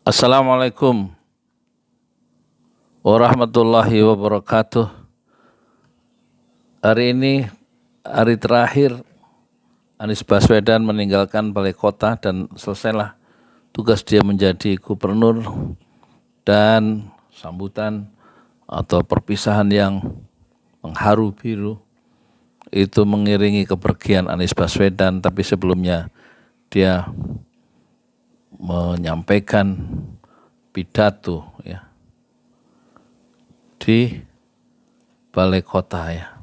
Assalamualaikum warahmatullahi wabarakatuh. Hari ini hari terakhir Anies Baswedan meninggalkan balai kota dan selesailah tugas dia menjadi gubernur, dan sambutan atau perpisahan yang mengharu biru itu mengiringi kepergian Anies Baswedan. Tapi sebelumnya dia menyampaikan pidato ya di balai kota ya,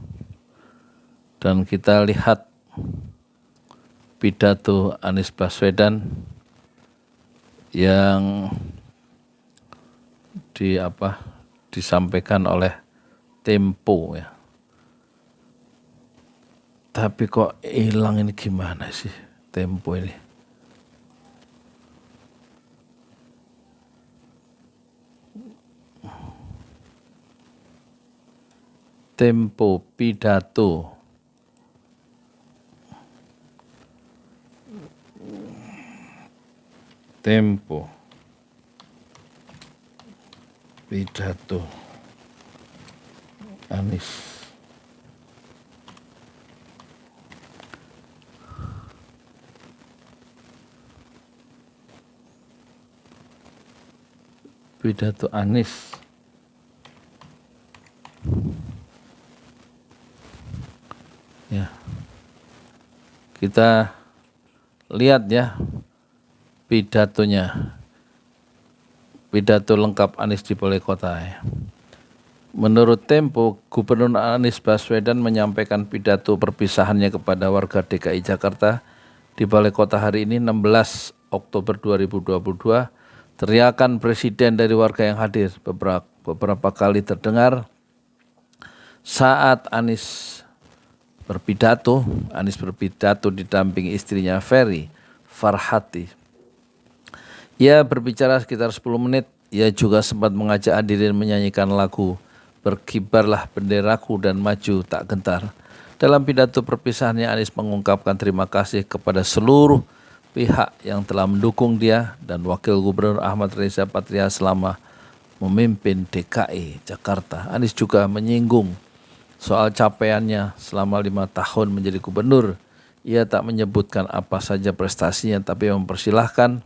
dan kita lihat pidato Anies Baswedan yang disampaikan oleh Tempo ya. Tapi kok hilang ini, gimana sih Tempo ini? Tempo pidato. Tempo pidato Anies. Pidato Anies. Ya. Kita lihat ya pidatonya. Pidato lengkap Anies di balai kota ya. Menurut Tempo, Gubernur Anies Baswedan menyampaikan pidato perpisahannya kepada warga DKI Jakarta di balai kota hari ini 16 Oktober 2022. Teriakan presiden dari warga yang hadir beberapa kali terdengar saat Anies berpidato didampingi istrinya Ferry Farhati. Ia berbicara sekitar 10 menit. Ia juga sempat mengajak hadirin menyanyikan lagu Berkibarlah Benderaku dan Maju Tak Gentar. Dalam pidato perpisahannya, Anies mengungkapkan terima kasih kepada seluruh pihak yang telah mendukung dia dan Wakil Gubernur Ahmad Riza Patria selama memimpin DKI Jakarta. Anies juga menyinggung soal capaiannya selama 5 tahun menjadi gubernur. Ia tak menyebutkan apa saja prestasinya, tapi mempersilahkan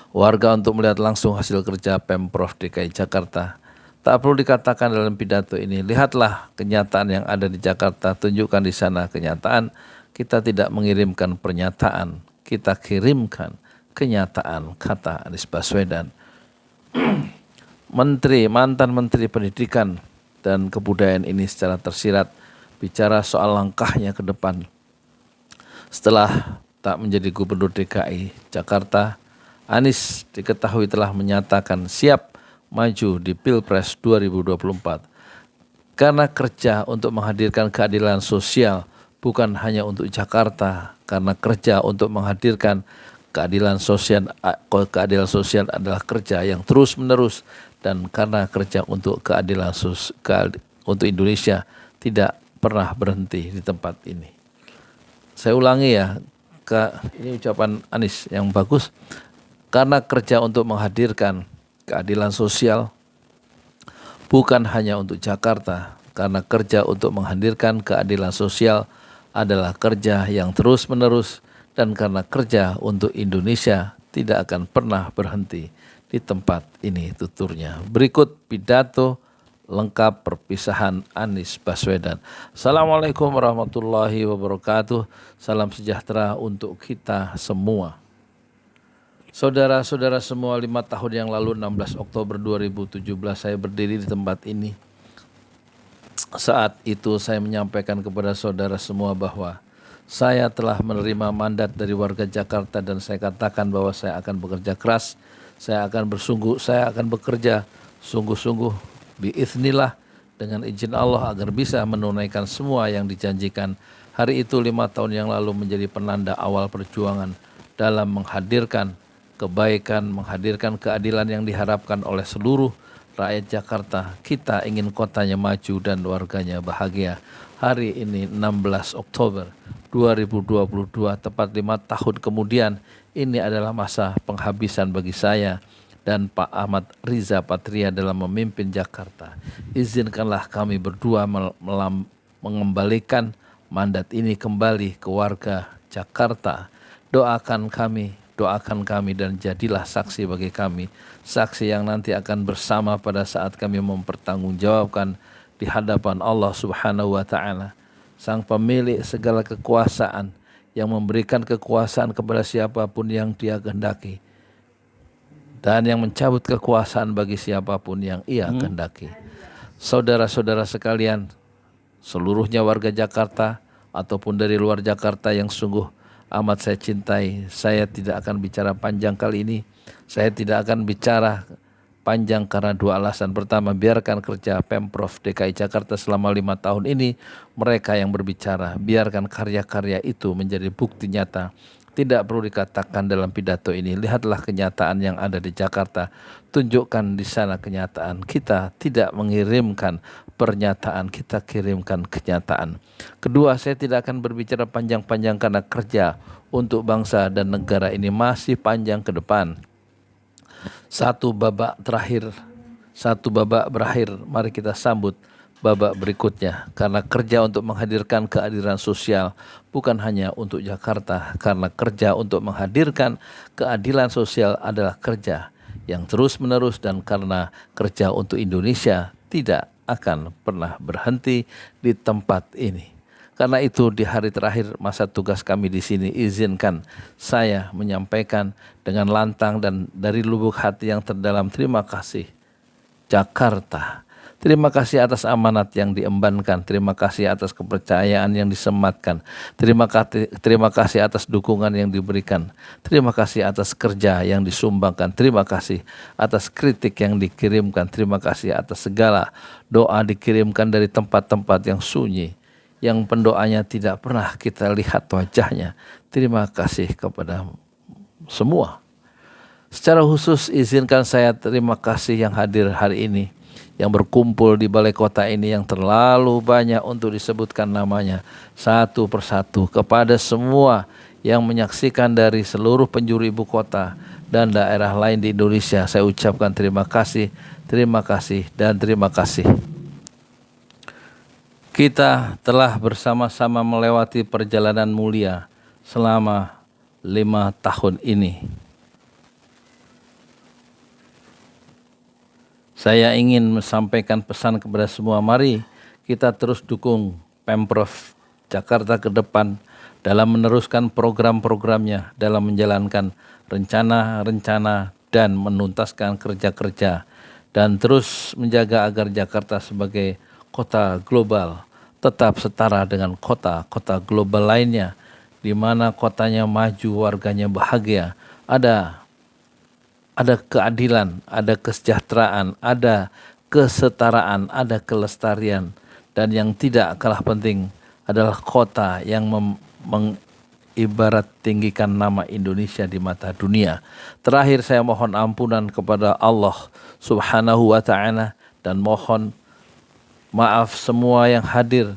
warga untuk melihat langsung hasil kerja Pemprov DKI Jakarta. Tak perlu dikatakan dalam pidato ini, lihatlah kenyataan yang ada di Jakarta, tunjukkan di sana kenyataan. Kita tidak mengirimkan pernyataan, kita kirimkan kenyataan, kata Anies Baswedan. Mantan Menteri Pendidikan dan Kebudayaan ini secara tersirat bicara soal langkahnya ke depan setelah tak menjadi Gubernur DKI Jakarta. Anies diketahui telah menyatakan siap maju di Pilpres 2024 karena kerja untuk menghadirkan keadilan sosial, bukan hanya untuk Jakarta. Karena kerja untuk menghadirkan keadilan sosial adalah kerja yang terus menerus, dan karena kerja untuk keadilan untuk Indonesia tidak pernah berhenti di tempat ini. Saya ulangi ya, ini ucapan Anies yang bagus. Karena kerja untuk menghadirkan keadilan sosial bukan hanya untuk Jakarta, karena kerja untuk menghadirkan keadilan sosial adalah kerja yang terus menerus, dan karena kerja untuk Indonesia tidak akan pernah berhenti di tempat ini, tuturnya. Berikut pidato lengkap perpisahan Anies Baswedan. Assalamualaikum warahmatullahi wabarakatuh. Salam sejahtera untuk kita semua. Saudara-saudara semua, 5 tahun yang lalu 16 Oktober 2017 saya berdiri di tempat ini. Saat itu saya menyampaikan kepada saudara semua bahwa saya telah menerima mandat dari warga Jakarta, dan saya katakan bahwa saya akan bekerja keras, saya akan bekerja sungguh-sungguh biiznillah dengan izin Allah agar bisa menunaikan semua yang dijanjikan. Hari itu 5 tahun yang lalu menjadi penanda awal perjuangan dalam menghadirkan kebaikan, menghadirkan keadilan yang diharapkan oleh seluruh rakyat Jakarta. Kita ingin kotanya maju dan warganya bahagia. Hari ini 16 Oktober 2022, tepat 5 tahun kemudian, ini adalah masa penghabisan bagi saya dan Pak Ahmad Riza Patria dalam memimpin Jakarta. Izinkanlah kami berdua mengembalikan mandat ini kembali ke warga Jakarta. Doakan kami dan jadilah saksi bagi kami, saksi yang nanti akan bersama pada saat kami mempertanggungjawabkan di hadapan Allah Subhanahu wa Ta'ala, Sang pemilik segala kekuasaan, yang memberikan kekuasaan kepada siapapun yang Dia kehendaki dan yang mencabut kekuasaan bagi siapapun yang Ia kehendaki. Saudara-saudara sekalian, seluruhnya warga Jakarta ataupun dari luar Jakarta yang sungguh amat saya cintai, saya tidak akan bicara panjang kali ini. Saya tidak akan bicara panjang karena dua alasan. Pertama, biarkan kerja Pemprov DKI Jakarta selama 5 tahun ini mereka yang berbicara. Biarkan karya-karya itu menjadi bukti nyata. Tidak perlu dikatakan dalam pidato ini. Lihatlah kenyataan yang ada di Jakarta. Tunjukkan di sana kenyataan. Kita tidak mengirimkan pernyataan, kita kirimkan kenyataan. Kedua, saya tidak akan berbicara panjang-panjang karena kerja untuk bangsa dan negara ini masih panjang ke depan. Satu babak berakhir, mari kita sambut babak berikutnya, karena kerja untuk menghadirkan keadilan sosial bukan hanya untuk Jakarta, karena kerja untuk menghadirkan keadilan sosial adalah kerja yang terus-menerus, dan karena kerja untuk Indonesia tidak akan pernah berhenti di tempat ini. Karena itu di hari terakhir masa tugas kami di sini, izinkan saya menyampaikan dengan lantang dan dari lubuk hati yang terdalam, terima kasih Jakarta. Terima kasih atas amanat yang diembankan, terima kasih atas kepercayaan yang disematkan, terima kasih atas dukungan yang diberikan, terima kasih atas kerja yang disumbangkan, terima kasih atas kritik yang dikirimkan, terima kasih atas segala doa dikirimkan dari tempat-tempat yang sunyi, yang pendoanya tidak pernah kita lihat wajahnya. Terima kasih kepada semua. Secara khusus izinkan saya terima kasih yang hadir hari ini, yang berkumpul di balai kota ini, yang terlalu banyak untuk disebutkan namanya satu persatu. Kepada semua yang menyaksikan dari seluruh penjuru ibu kota dan daerah lain di Indonesia, saya ucapkan terima kasih, dan terima kasih. Kita telah bersama-sama melewati perjalanan mulia selama 5 tahun ini. Saya ingin menyampaikan pesan kepada semua, mari kita terus dukung Pemprov Jakarta ke depan dalam meneruskan program-programnya, dalam menjalankan rencana-rencana dan menuntaskan kerja-kerja, dan terus menjaga agar Jakarta sebagai kota global tetap setara dengan kota-kota global lainnya, di mana kotanya maju, warganya bahagia, ada keadilan, ada kesejahteraan, ada kesetaraan, ada kelestarian, dan yang tidak kalah penting adalah kota yang mengibarat tinggikan nama Indonesia di mata dunia. Terakhir saya mohon ampunan kepada Allah Subhanahu wa Ta'ala, dan mohon maaf semua yang hadir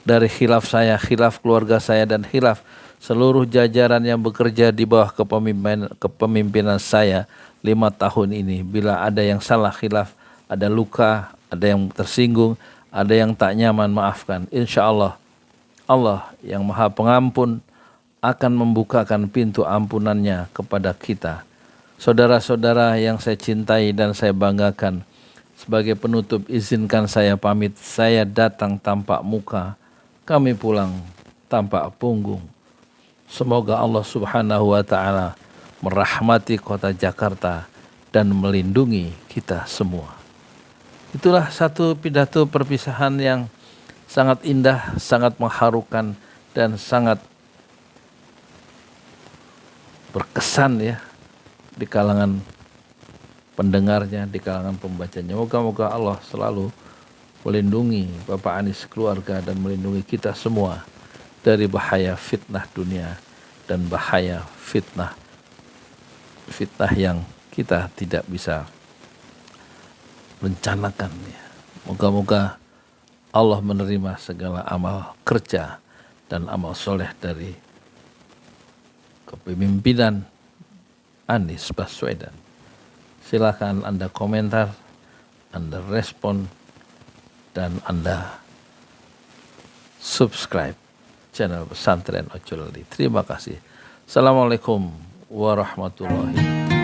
dari khilaf saya, khilaf keluarga saya, dan khilaf seluruh jajaran yang bekerja di bawah kepemimpinan saya 5 tahun ini. Bila ada yang salah khilaf, ada luka, ada yang tersinggung, ada yang tak nyaman, maafkan. Insya Allah, Allah yang Maha Pengampun akan membukakan pintu ampunannya kepada kita. Saudara-saudara yang saya cintai dan saya banggakan, sebagai penutup izinkan saya pamit. Saya datang tanpa muka, kami pulang tanpa punggung. Semoga Allah Subhanahu wa Ta'ala merahmati kota Jakarta dan melindungi kita semua. Itulah satu pidato perpisahan yang sangat indah, sangat mengharukan, dan sangat berkesan ya di kalangan pendengarnya, di kalangan pembacanya. Moga-moga Allah selalu melindungi Bapak Anies, keluarga, dan melindungi kita semua dari bahaya fitnah dunia dan bahaya fitnah yang kita tidak bisa rencanakan. Moga-moga Allah menerima segala amal kerja dan amal soleh dari kepemimpinan Anies Baswedan. Silakan Anda komentar, Anda respon, dan Anda subscribe channel Pesantren Ojo Lali. Terima kasih. Assalamualaikum warahmatullahi wabarakatuh.